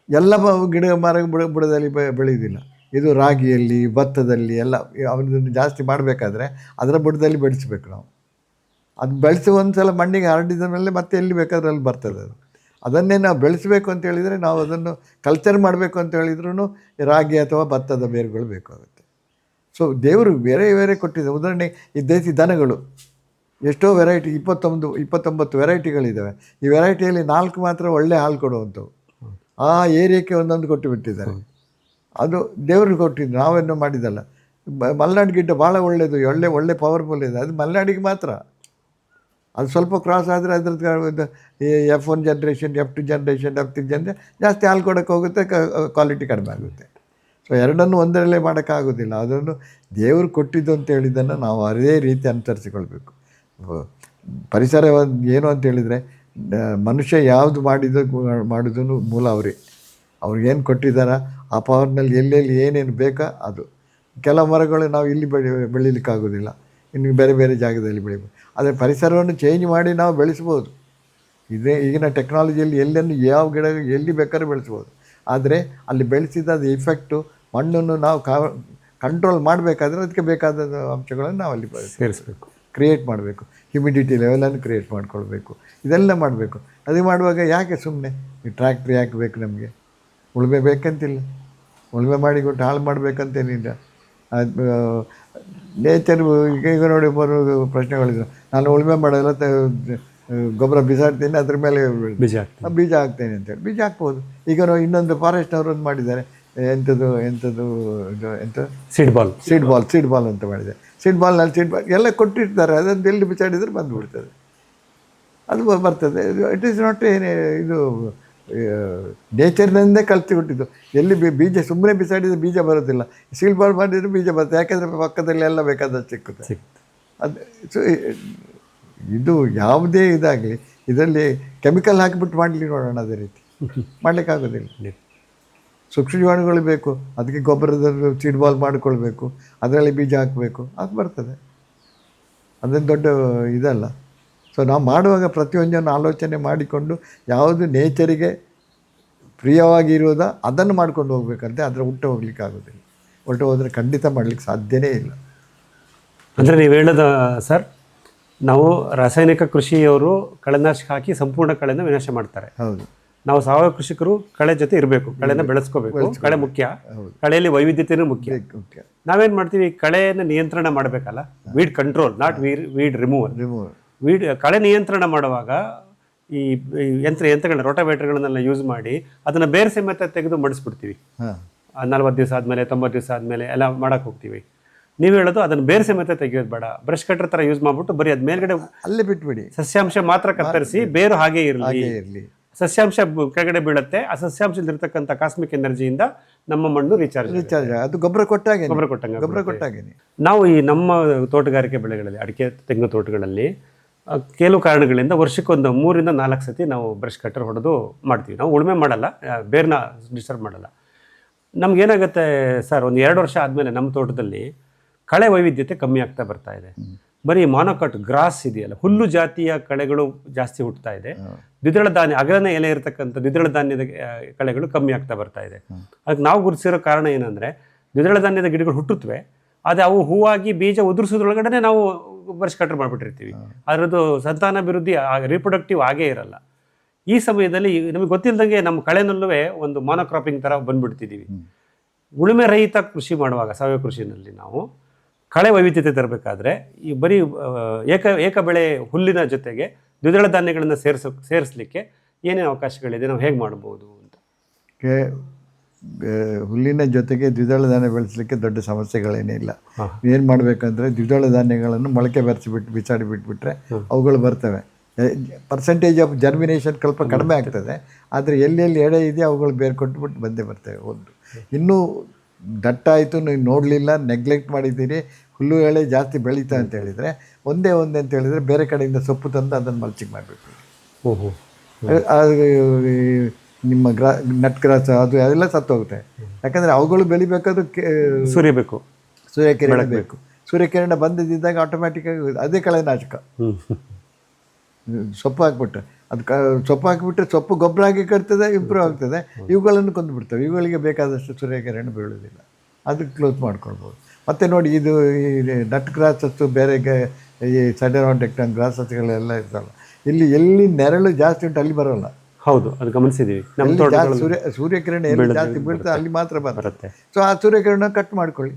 ಎಲ್ಲ ಗಿಡ ಮರ ಬುಡದಲ್ಲಿ ಬೆಳೆಯೋದಿಲ್ಲ. ಇದು ರಾಗಿಯಲ್ಲಿ, ಭತ್ತದಲ್ಲಿ ಎಲ್ಲ ಅವನನ್ನು ಜಾಸ್ತಿ ಮಾಡಬೇಕಾದ್ರೆ ಅದರ ಬುಡದಲ್ಲಿ ಬೆಳೆಸಬೇಕು ನಾವು. ಅದು ಬೆಳೆಸಿ ಒಂದು ಸಲ ಮಣ್ಣಿಗೆ ಹರಡಿದ ಮೇಲೆ ಮತ್ತೆ ಎಲ್ಲಿ ಬೇಕಾದ್ರೆ ಅಲ್ಲಿ ಬರ್ತದೆ ಅದು. ಅದನ್ನೇ ನಾವು ಬೆಳೆಸಬೇಕು ಅಂತ ಹೇಳಿದರೆ ನಾವು ಅದನ್ನು ಕಲ್ಚರ್ ಮಾಡಬೇಕು ಅಂತ ಹೇಳಿದ್ರೂ ರಾಗಿ ಅಥವಾ ಭತ್ತದ ಬೇರುಗಳು ಬೇಕಾಗುತ್ತೆ. ಸೊ ದೇವರು ಬೇರೆ ಬೇರೆ ಕೊಟ್ಟಿದೆ. ಉದಾಹರಣೆ ಈ ದೇಸಿ ದನಗಳು ಎಷ್ಟೋ ವೆರೈಟಿ, 29 ವೆರೈಟಿಗಳಿದ್ದಾವೆ. ಈ ವೆರೈಟಿಯಲ್ಲಿ 4 ಮಾತ್ರ ಒಳ್ಳೆ ಹಾಲು ಕೊಡುವಂಥವು. ಆ ಏರಿಯಾಕ್ಕೆ ಒಂದೊಂದು ಕೊಟ್ಟು ಬಿಟ್ಟಿದ್ದಾರೆ. ಅದು ದೇವರು ಕೊಟ್ಟಿದ್ದು, ನಾವೇನೋ ಮಾಡಿದ್ದಲ್ಲ. ಮಲೆನಾಡು ಗಿಡ್ಡ ಭಾಳ ಒಳ್ಳೆಯದು, ಒಳ್ಳೆ ಪವರ್ಫುಲ್ ಇದೆ. ಅದು ಮಲೆನಾಡಿಗೆ ಮಾತ್ರ. ಅದು ಸ್ವಲ್ಪ ಕ್ರಾಸ್ ಆದರೆ ಅದ್ರದ್ದು F1 generation, F2 generation, F3 generation ಜಾಸ್ತಿ ಹಾಲು ಕೊಡೋಕ್ಕೆ ಹೋಗುತ್ತೆ, ಕ್ವಾಲಿಟಿ ಕಡಿಮೆ ಆಗುತ್ತೆ. ಸೊ ಎರಡನ್ನೂ ಒಂದರಲ್ಲೇ ಮಾಡೋಕ್ಕಾಗೋದಿಲ್ಲ. ಅದನ್ನು ದೇವರು ಕೊಟ್ಟಿದ್ದು ಅಂತ ಹೇಳಿದ್ದನ್ನು ನಾವು ಅದೇ ರೀತಿ ಅನುಸರಿಸಿಕೊಳ್ಬೇಕು. ಪರಿಸರ ಏನು ಅಂತ ಹೇಳಿದರೆ ಮನುಷ್ಯ ಯಾವುದು ಮಾಡೋದನ್ನು ಮೂಲ ಅವ್ರಿಗೇನು ಕೊಟ್ಟಿದ್ದಾರ ಆ ಪವರ್ನಲ್ಲಿ ಎಲ್ಲೆಲ್ಲಿ ಏನೇನು ಬೇಕಾ ಅದು. ಕೆಲವು ಮರಗಳು ನಾವು ಇಲ್ಲಿ ಬೆಳೀಲಿಕ್ಕಾಗೋದಿಲ್ಲ, ಇನ್ನು ಬೇರೆ ಬೇರೆ ಜಾಗದಲ್ಲಿ ಬೆಳಿಬೋದು. ಆದರೆ ಪರಿಸರವನ್ನು ಚೇಂಜ್ ಮಾಡಿ ನಾವು ಬೆಳೆಸ್ಬೋದು. ಈಗಿನ ಟೆಕ್ನಾಲಜಿಯಲ್ಲಿ ಎಲ್ಲೆನ್ನು ಯಾವ ಗಿಡ ಎಲ್ಲಿ ಬೇಕಾದ್ರೂ ಬೆಳೆಸ್ಬೋದು. ಆದರೆ ಅಲ್ಲಿ ಬೆಳೆಸಿದ ಅದು ಇಫೆಕ್ಟು ಮಣ್ಣನ್ನು ನಾವು ಕಂಟ್ರೋಲ್ ಮಾಡಬೇಕಾದ್ರೆ ಅದಕ್ಕೆ ಬೇಕಾದ ಅಂಶಗಳನ್ನು ನಾವು ಅಲ್ಲಿ ಸೇರಿಸಬೇಕು, ಕ್ರಿಯೇಟ್ ಮಾಡಬೇಕು. ಹ್ಯುಮಿಡಿಟಿ ಲೆವೆಲನ್ನು ಕ್ರಿಯೇಟ್ ಮಾಡ್ಕೊಳ್ಬೇಕು. ಇದೆಲ್ಲ ಮಾಡಬೇಕು. ಅದು ಮಾಡುವಾಗ ಯಾಕೆ ಸುಮ್ಮನೆ ಈ ಟ್ರ್ಯಾಕ್ಟ್ರಿ ಯಾಕೆ ಬೇಕು ನಮಗೆ? ಉಳುಮೆ ಬೇಕಂತಿಲ್ಲ, ಉಳುಮೆ ಮಾಡಿಕೊಟ್ಟು ಹಾಳು ಮಾಡಬೇಕಂತೇನಿಲ್ಲ. ನೇಚರ್ ಈಗ ನೋಡಿ ಬರೋ ಪ್ರಶ್ನೆಗಳಿದ್ರು, ನಾನು ಉಳುಮೆ ಮಾಡೋಲ್ಲ, ಗೊಬ್ಬರ ಬಿಸಾಡ್ತೀನಿ, ಅದ್ರ ಮೇಲೆ ಬೀಜ ಹಾಕ್ತೇನೆ ಅಂತೇಳಿ. ಬೀಜ ಹಾಕ್ಬೋದು. ಈಗ ಇನ್ನೊಂದು ಫಾರೆಸ್ಟ್ನವ್ರೊಂದು ಮಾಡಿದ್ದಾರೆ, ಎಂಥದ್ದು ಸೀಡ್ ಬಾಲ್ ಅಂತ ಮಾಡಿದೆ. ಸೀಡ್ ಬಾಲ್ ಎಲ್ಲ ಕೊಟ್ಟಿರ್ತಾರೆ, ಅದನ್ನು ಎಲ್ಲಿ ಬಿಸಾಡಿದ್ರೆ ಬಂದುಬಿಡ್ತದೆ, ಅದು ಬರ್ತದೆ. ಇಟ್ ಈಸ್ ನಾಟ್ ಇದು ನೇಚರ್ನಿಂದೇ ಕಲ್ತಿಬಿಟ್ಟಿದ್ದು. ಎಲ್ಲಿ ಬೀಜ ಸುಮ್ಮನೆ ಬಿಸಾಡಿದರೆ ಬೀಜ ಬರೋದಿಲ್ಲ, ಸೀಡ್ ಬಾಲ್ ಮಾಡಿದರೆ ಬೀಜ ಬರ್ತದೆ. ಯಾಕೆಂದರೆ ಪಕ್ಕದಲ್ಲಿ ಎಲ್ಲ ಬೇಕಾದಷ್ಟು ಸಿಕ್ಕುತ್ತೆ. ಅದು ಸೊ ಇದು ಯಾವುದೇ ಇದಾಗಲಿ ಇದರಲ್ಲಿ ಕೆಮಿಕಲ್ ಹಾಕಿಬಿಟ್ಟು ಮಾಡಲಿ ನೋಡೋಣ, ಅದೇ ರೀತಿ ಮಾಡಲಿಕ್ಕಾಗೋದಿಲ್ಲ. ಸೂಕ್ಷ್ಮ ಜೀವಾಣುಗಳು ಬೇಕು, ಅದಕ್ಕೆ ಗೊಬ್ಬರದ ಸೀಡ್ ಬಾಲ್ ಮಾಡಿಕೊಳ್ಬೇಕು, ಅದರಲ್ಲಿ ಬೀಜ ಹಾಕಬೇಕು, ಅದು ಬರ್ತದೆ. ಅದೇನು ದೊಡ್ಡ ಇದಲ್ಲ. ಸೊ ನಾವು ಮಾಡುವಾಗ ಪ್ರತಿಯೊಂದನ್ನು ಆಲೋಚನೆ ಮಾಡಿಕೊಂಡು ಯಾವುದು ನೇಚರಿಗೆ ಪ್ರಿಯವಾಗಿರುವುದೋ ಅದನ್ನು ಮಾಡ್ಕೊಂಡು ಹೋಗ್ಬೇಕಂತೆ. ಅದರ ಉಲ್ಟ ಹೋಗ್ಲಿಕ್ಕಾಗೋದಿಲ್ಲ. ಉಲ್ಟ ಹೋದರೆ ಖಂಡಿತ ಮಾಡಲಿಕ್ಕೆ ಸಾಧ್ಯವೇ ಇಲ್ಲ. ಅಂದರೆ ನೀವು ಹೇಳೋದು ಸರ್, ನಾವು ರಾಸಾಯನಿಕ ಕೃಷಿಯವರು ಕಳೆನಾಶಕ ಹಾಕಿ ಸಂಪೂರ್ಣ ಕಳೆನ ವಿನಾಶ ಮಾಡ್ತಾರೆ. ಹೌದು. ನಾವು ಸಾವಯವ ಕೃಷಿಕರು ಕಳೆ ಜೊತೆ ಇರಬೇಕು, ಕಳೆನ ಬೆಳೆಸ್ಕೋಬೇಕು. ಕಳೆ ಮುಖ್ಯ, ಕಳೆಯಲ್ಲಿ ವೈವಿಧ್ಯತೆಯೂ ಮುಖ್ಯ. ನಾವೇನು ಮಾಡ್ತೀವಿ, ಕಳೆಯನ್ನು ನಿಯಂತ್ರಣ ಮಾಡಬೇಕಲ್ಲ, weed control, not weed removal. ಕಳೆ ನಿಯಂತ್ರಣ ಮಾಡುವಾಗ ಈ ಯಂತ್ರಗಳನ್ನ ರೋಟಾವೇಟರ್ಗಳನ್ನೆಲ್ಲ ಯೂಸ್ ಮಾಡಿ ಅದನ್ನು ಬೇರೆ ಸಮೇತ ತೆಗೆದು ಮಡಿಸ್ಬಿಡ್ತೀವಿ. 40 ದಿವಸ ಆದಮೇಲೆ 90 ದಿವಸ ಆದಮೇಲೆ ಎಲ್ಲ ಮಾಡೋಕ್ಕೆ ಹೋಗ್ತೀವಿ. ನೀವು ಹೇಳೋದು ಅದನ್ನು ಬೇರೆ ಸಮೇತ ತೆಗೆಯೋದು ಬೇಡ, ಬ್ರಷ್ ಕಟ್ಟರ್ ಥರ ಯೂಸ್ ಮಾಡಿಬಿಟ್ಟು ಬರೀ ಅದು ಮೇಲ್ಗಡೆ ಅಲ್ಲೇ ಬಿಟ್ಬಿಡಿ, ಸಸ್ಯಾಂಶ ಮಾತ್ರ ಕತ್ತರಿಸಿ, ಬೇರು ಹಾಗೆ ಇರಲಿ. ಸಸ್ಯಾಂಶ ಕೆಳಗಡೆ ಬೀಳುತ್ತೆ. ಆ ಸಸ್ಯಾಂಶದಲ್ಲಿರ್ತಕ್ಕಂಥ ಕಾಸ್ಮಿಕ್ ಎನರ್ಜಿಯಿಂದ ನಮ್ಮ ಮಣ್ಣು ರೀಚಾರ್ಜ್ ಅದು ಗೊಬ್ಬರ ಕೊಟ್ಟಾಗೆ. ನಾವು ಈ ನಮ್ಮ ತೋಟಗಾರಿಕೆ ಬೆಳೆಗಳಲ್ಲಿ, ಅಡಿಕೆ ತೆಂಗು ತೋಟಗಳಲ್ಲಿ ಕೆಲವು ಕಾರಣಗಳಿಂದ ವರ್ಷಕ್ಕೊಂದು 3 ರಿಂದ 4 ಸತಿ ನಾವು ಬ್ರಷ್ ಕಟ್ಟರ್ ಹೊಡೆದು ಮಾಡ್ತೀವಿ. ನಾವು ಉಳುಮೆ ಮಾಡಲ್ಲ, ಬೇರ್ನ ಡಿಸ್ಟರ್ಬ್ ಮಾಡಲ್ಲ. ನಮಗೇನಾಗುತ್ತೆ ಸರ್, ಒಂದು 2 ವರ್ಷ ಆದಮೇಲೆ ನಮ್ಮ ತೋಟದಲ್ಲಿ ಕಳೆ ವೈವಿಧ್ಯತೆ ಕಮ್ಮಿ ಆಗ್ತಾ ಬರ್ತಾ ಇದೆ. ಬರೀ ಮಾನೋಕಟ್ ಗ್ರಾಸ್ ಇದೆಯಲ್ಲ, ಹುಲ್ಲು ಜಾತಿಯ ಕಳೆಗಳು ಜಾಸ್ತಿ ಹುಟ್ಟುತ್ತಾ ಇದೆ. ದ್ವಿದಳ ಧಾನ್ಯ, ಅಗಲನೆ ಎಲೆ ಇರತಕ್ಕಂಥ ದ್ವಿದಳ ಧಾನ್ಯದ ಕಳೆಗಳು ಕಮ್ಮಿ ಆಗ್ತಾ ಬರ್ತಾ ಇದೆ. ಅದಕ್ಕೆ ನಾವು ಗುರುತಿಸಿರೋ ಕಾರಣ ಏನಂದರೆ, ದ್ವಿದಳ ಧಾನ್ಯದ ಗಿಡಗಳು ಹುಟ್ಟುತ್ತವೆ, ಆದರೆ ಅವು ಹೂವಾಗಿ ಬೀಜ ಉದುರಿಸೋದ್ರೊಳಗಡೆ ನಾವು ಬ್ರಷ್ ಕಟ್ಟರ್ ಮಾಡಿಬಿಟ್ಟಿರ್ತೀವಿ. ಅದರದ್ದು ಸಂತಾನಾಭಿವೃದ್ಧಿ ರೀಪ್ರೊಡಕ್ಟಿವ್ ಆಗೇ ಇರಲ್ಲ. ಈ ಸಮಯದಲ್ಲಿ ನಮಗೆ ಗೊತ್ತಿಲ್ಲದಂಗೆ ನಮ್ಮ ಕಳೆನಲ್ಲೂ ಒಂದು ಮಾನೋಕ್ರಾಪಿಂಗ್ ಥರ ಬಂದುಬಿಡ್ತಿದ್ದೀವಿ. ಉಳುಮೆ ರಹಿತ ಕೃಷಿ ಮಾಡುವಾಗ ಸಾವಯವ ಕೃಷಿನಲ್ಲಿ ನಾವು ಕಳೆ ವೈವಿಧ್ಯತೆ ತರಬೇಕಾದ್ರೆ ಈ ಬರೀ ಏಕ ಬೆಳೆ ಹುಲ್ಲಿನ ಜೊತೆಗೆ ದ್ವಿದಳ ಧಾನ್ಯಗಳನ್ನು ಸೇರಿಸಲಿಕ್ಕೆ ಏನೇನು ಅವಕಾಶಗಳಿದೆ, ನಾವು ಹೇಗೆ ಮಾಡ್ಬೋದು ಅಂತ. ಹುಲ್ಲಿನ ಜೊತೆಗೆ ದ್ವಿದಳ ಧಾನ್ಯ ಬೆಳೆಸಲಿಕ್ಕೆ ದೊಡ್ಡ ಸಮಸ್ಯೆಗಳೇನೇ ಇಲ್ಲ. ಏನು ಮಾಡಬೇಕಂದ್ರೆ ದ್ವಿದಳ ಧಾನ್ಯಗಳನ್ನು ಮೊಳಕೆ ಬೆರೆಸಿಬಿಟ್ಟು ಬಿಸಾಡಿ ಬಿಟ್ಬಿಟ್ರೆ ಅವುಗಳು ಬರ್ತವೆ. ಪರ್ಸೆಂಟೇಜ್ ಆಫ್ ಜರ್ಮಿನೇಷನ್ ಸ್ವಲ್ಪ ಕಡಿಮೆ ಆಗ್ತದೆ, ಆದರೆ ಎಲ್ಲೆಲ್ಲಿ ಎಡೆ ಇದೆಯೋ ಅವುಗಳು ಬೇರೆ ಕೊಟ್ಬಿಟ್ಟು ಬಂದೇ ಬರ್ತವೆ. ಒಂದು ಇನ್ನೂ ದಟ್ಟಾಯಿತು, ನೀವು ನೋಡಲಿಲ್ಲ, ನೆಗ್ಲೆಕ್ಟ್ ಮಾಡಿದ್ದೀರಿ, ಹುಲ್ಲು ಎಳೆ ಜಾಸ್ತಿ ಬೆಳೀತಾ ಅಂತ ಹೇಳಿದರೆ ಒಂದೇ ಅಂತ ಹೇಳಿದರೆ ಬೇರೆ ಕಡೆಯಿಂದ ಸೊಪ್ಪು ತಂದು ಅದನ್ನು ಮಲ್ಚಿಂಗ್ ಮಾಡಬೇಕು. ಅದು ನಿಮ್ಮ ನಟ್ ಗ್ರಾಸ ಅದು ಎಲ್ಲ ಸತ್ತು ಹೋಗುತ್ತೆ. ಯಾಕಂದರೆ ಅವುಗಳು ಬೆಳಿಬೇಕಾದ್ರೂ ಸೂರ್ಯಕಿರಣ ಬೇಕು. ಸೂರ್ಯಕಿರಣ ಬಂದಿದ್ದಾಗ ಆಟೋಮ್ಯಾಟಿಕ್ಕಾಗಿ ಅದೇ ಕಳೆನಾಶಕ. ಸೊಪ್ಪು ಹಾಕ್ಬಿಟ್ರೆ ಅದು ಸೊಪ್ಪು ಹಾಕಿಬಿಟ್ರೆ ಸೊಪ್ಪು ಗೊಬ್ಬರ ಆಗಿ ಕಟ್ತದೆ, ಇಂಪ್ರೂವ್ ಆಗ್ತದೆ. ಇವುಗಳನ್ನು ಕೊಂದುಬಿಡ್ತವೆ. ಇವುಗಳಿಗೆ ಬೇಕಾದಷ್ಟು ಸೂರ್ಯಕಿರಣ ಬೀಳೋದಿಲ್ಲ. ಅದಕ್ಕೆ ಕ್ಲೋಸ್ ಮಾಡ್ಕೊಳ್ಬೋದು. ಮತ್ತು ನೋಡಿ, ಇದು ಈ ನಟ್ ಗ್ರಾಸಸ್ಸು, ಬೇರೆ ಈ ಸೈಡರಾಂಡೆಕ್ಟನ್ ಗ್ರಾಸಸ್ಗಳೆಲ್ಲ ಇರ್ತಲ್ಲ, ಇಲ್ಲಿ ಎಲ್ಲಿ ನೆರಳು ಜಾಸ್ತಿ ಉಂಟು ಅಲ್ಲಿ ಬರೋಲ್ಲ. ಹೌದು, ಅದು ಗಮನಿಸಿದ್ದೀವಿ. ನಮ್ಮ ಸೂರ್ಯಕಿರಣ ಎಲ್ಲಿ ಜಾಸ್ತಿ ಬೀಳ್ತದೆ ಅಲ್ಲಿ ಮಾತ್ರ ಬರುತ್ತೆ. ಸೊ ಆ ಸೂರ್ಯಕಿರಣ ಕಟ್ ಮಾಡ್ಕೊಳ್ಳಿ,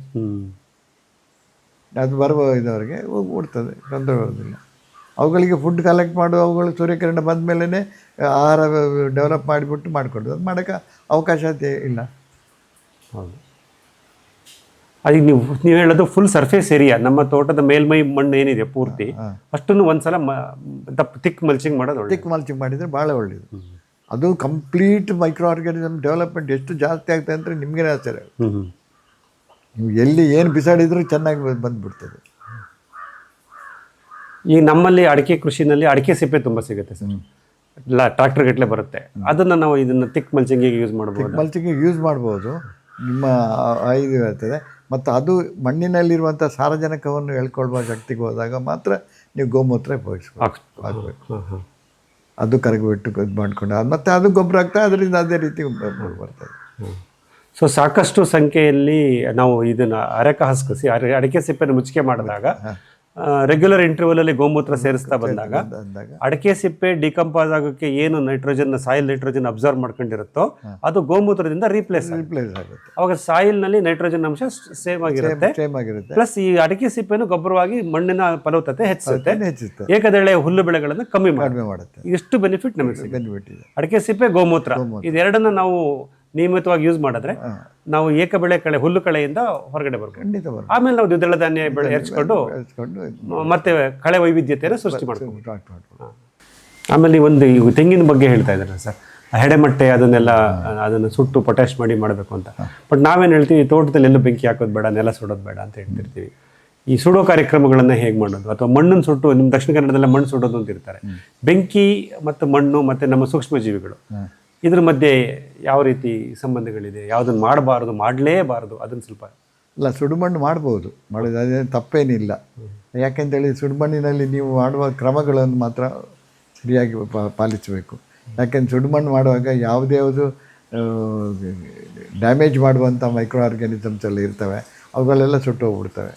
ಅದು ಬರುವ ಇದವರೆಗೆ ಬಿಡ್ತದೆ, ತೊಂದರೆ ಬರೋದಿಲ್ಲ. ಅವುಗಳಿಗೆ ಫುಡ್ ಕಲೆಕ್ಟ್ ಮಾಡು, ಅವುಗಳು ಸೂರ್ಯಕಿರಣ ಬಂದ ಮೇಲೇ ಆಹಾರ ಡೆವಲಪ್ ಮಾಡಿಬಿಟ್ಟು ಮಾಡಿಕೊಂಡು ಅದು ಮಾಡೋಕ್ಕೆ ಅವಕಾಶ ಇಲ್ಲ. ಹೌದು. ಅದೀಗ ನೀವು ಹೇಳೋದು ಫುಲ್ ಸರ್ಫೇಸ್ ಏರಿಯಾ, ನಮ್ಮ ತೋಟದ ಮೇಲ್ಮೈ ಮಣ್ಣು ಏನಿದೆ ಪೂರ್ತಿ ಅಷ್ಟನ್ನು ಒಂದ್ಸಲ ತಿಕ್ ಮಲ್ಚಿಂಗ್ ಮಾಡೋದು ಒಳ್ಳೆ. ತಿಕ್ ಮಲ್ಚಿಂಗ್ ಮಾಡಿದರೆ ಭಾಳ ಒಳ್ಳೆಯದು. ಅದು ಕಂಪ್ಲೀಟ್ ಮೈಕ್ರೋ ಆರ್ಗಾನಿಸಮ್ ಡೆವಲಪ್ಮೆಂಟ್ ಎಷ್ಟು ಜಾಸ್ತಿ ಆಗ್ತದೆ ಅಂದರೆ ನಿಮಗೇ ಆಶ್ಚರ್ಯ. ನೀವು ಎಲ್ಲಿ ಏನು ಬಿಸಾಡಿದರೂ ಚೆನ್ನಾಗಿ ಬಂದುಬಿಡ್ತದೆ. ಈ ನಮ್ಮಲ್ಲಿ ಅಡಿಕೆ ಕೃಷಿನಲ್ಲಿ ಅಡಿಕೆ ಸಿಪ್ಪೆ ತುಂಬ ಸಿಗುತ್ತೆ ಸರ್, ಇಲ್ಲ ಟ್ರಾಕ್ಟರ್ ಗಟ್ಟಲೆ ಬರುತ್ತೆ. ಅದನ್ನು ನಾವು ಇದನ್ನು ತಿಕ್ ಮಲ್ಚಿಂಗಿಗೆ ಯೂಸ್ ಮಾಡ್ಬೋದು. ಮಲ್ಚಿಂಗಿಗೆ ಯೂಸ್ ಮಾಡ್ಬೋದು, ನಿಮ್ಮ ಇದು ಇರ್ತದೆ. ಮತ್ತು ಅದು ಮಣ್ಣಿನಲ್ಲಿರುವಂಥ ಸಾರಜನಕವನ್ನು ಎಳ್ಕೊಳ್ಬೋ ಶಕ್ತಿಗೆ ಹೋದಾಗ ಮಾತ್ರ ನೀವು ಗೋಮೂತ್ರ ಹಾಕಬೇಕು. ಅದು ಕರಗಿಬಿಟ್ಟು ಇದು ಮಾಡಿಕೊಂಡು ಮತ್ತು ಅದು ಗೊಬ್ಬರ ಆಗ್ತದೆ, ಅದರಿಂದ ಅದೇ ರೀತಿ ಬರ್ತದೆ. ಸೊ ಸಾಕಷ್ಟು ಸಂಖ್ಯೆಯಲ್ಲಿ ನಾವು ಇದನ್ನು ಅರೆಕ ಹಸ್ಕಿಸಿ ಅಡಿಕೆ ಸಿಪ್ಪೆಯನ್ನು ಮುಚ್ಚಿಕೆ ಮಾಡಿದಾಗ ರೆಗ್ಯುಲರ್ ಇಂಟರ್ವಲಲ್ಲಿ ಗೋಮೂತ್ರ ಸೇರಿಸ್ತಾ ಬಂದಾಗ ಅಡಿಕೆ ಸಿಪ್ಪೆ ಡಿಕಂಪೋಸ್ ಆಗೋಕ್ಕೆ ಏನು ಸಾಯಿಲ್ ನೈಟ್ರೋಜನ್ ಅಬ್ಸರ್ವ್ ಮಾಡ್ಕೊಂಡಿರುತ್ತೋ ಅದು ಗೋಮೂತ್ರದಿಂದ ರೀಪ್ಲೇಸ್ ಆಗುತ್ತೆ. ಅವಾಗ ಸಾಯಿಲ್ನಲ್ಲಿ ನೈಟ್ರೋಜನ್ ಅಂಶ ಸೇಮ್ ಆಗಿರುತ್ತೆ. ಪ್ಲಸ್ ಈ ಅಡಿಕೆ ಸಿಪ್ಪೆನು ಗೊಬ್ಬರವಾಗಿ ಮಣ್ಣಿನ ಫಲವತ್ತತೆ ಹೆಚ್ಚಿಸುತ್ತೆ, ಏಕದೆಳೆ ಹುಲ್ಲು ಬೆಳೆಗಳನ್ನು ಕಮ್ಮಿ ಮಾಡುತ್ತೆ. ಎಷ್ಟು ಬೆನಿಫಿಟ್ ನಮಗೆ ಸಿಗುತ್ತೆ. ಅಡಿಕೆ ಸಿಪ್ಪೆ, ಗೋಮೂತ್ರ ಇದೆರಡನ್ನ ನಾವು ನಿಯಮಿತವಾಗಿ ಯೂಸ್ ಮಾಡಿದ್ರೆ ನಾವು ಏಕ ಬೆಳೆ ಹುಲ್ಲು ಕಳೆಯಿಂದ ಹೊರಗಡೆ ಬರ್ಬೇಕು. ಆಮೇಲೆ ನಾವು ದ್ವಿದಳ ಧಾನ್ಯ ಬೆಳೆ ಹೆರ್ಚ್ಕೊಂಡು ಮತ್ತೆ ಕಳೆ ವೈವಿಧ್ಯತೆಯನ್ನು ಸೃಷ್ಟಿ ಮಾಡ್ಕೊಂಡು. ಆಮೇಲೆ ಒಂದು ತೆಂಗಿನ ಬಗ್ಗೆ ಹೇಳ್ತಾ ಇದ್ದಾರೆ ಸರ್, ಹೆಡೆಮಟ್ಟೆ ಅದನ್ನು ಸುಟ್ಟು ಪೊಟ್ಯಾಶ್ ಮಾಡಿ ಮಾಡಬೇಕು ಅಂತ. ಬಟ್ ನಾವೇನು ಹೇಳ್ತೀವಿ, ತೋಟದಲ್ಲಿ ಎಲ್ಲೂ ಬೆಂಕಿ ಹಾಕೋದು ಬೇಡ, ನೆಲ ಸುಡೋದು ಬೇಡ ಅಂತ ಹೇಳ್ತಿರ್ತೀವಿ. ಈ ಸುಡೋ ಕಾರ್ಯಕ್ರಮಗಳನ್ನು ಹೇಗೆ ಮಾಡೋದು, ಅಥವಾ ಮಣ್ಣನ್ನು ಸುಟ್ಟು, ನಿಮ್ಮ ದಕ್ಷಿಣ ಕನ್ನಡದಲ್ಲ ಮಣ್ಣು ಸುಡೋದು ಅಂತ ಇರ್ತಾರೆ. ಬೆಂಕಿ ಮತ್ತು ಮಣ್ಣು ಮತ್ತು ನಮ್ಮ ಸೂಕ್ಷ್ಮ ಜೀವಿಗಳು ಇದ್ರ ಮಧ್ಯೆ ಯಾವ ರೀತಿ ಸಂಬಂಧಗಳಿದೆ, ಯಾವುದನ್ನು ಮಾಡಬಾರ್ದು, ಮಾಡಲೇಬಾರ್ದು, ಅದನ್ನು ಸ್ವಲ್ಪ ಇಲ್ಲ. ಸುಡುಮಣ್ಣು ಮಾಡ್ಬೋದು, ಮಾಡೋದು ಅದೇನು ತಪ್ಪೇನಿಲ್ಲ. ಯಾಕೆಂತೇಳಿ ಸುಡುಮಣ್ಣಿನಲ್ಲಿ ನೀವು ಮಾಡುವ ಕ್ರಮಗಳನ್ನು ಮಾತ್ರ ಸರಿಯಾಗಿ ಪಾಲಿಸಬೇಕು. ಯಾಕೆಂದ್ರೆ ಸುಡುಮಣ್ಣು ಮಾಡುವಾಗ ಯಾವುದು ಡ್ಯಾಮೇಜ್ ಮಾಡುವಂಥ ಮೈಕ್ರೋ ಆರ್ಗ್ಯಾನಿಸಮ್ಸ್ ಎಲ್ಲ ಇರ್ತವೆ, ಅವುಗಳೆಲ್ಲ ಸುಟ್ಟು ಹೋಗ್ಬಿಡ್ತವೆ.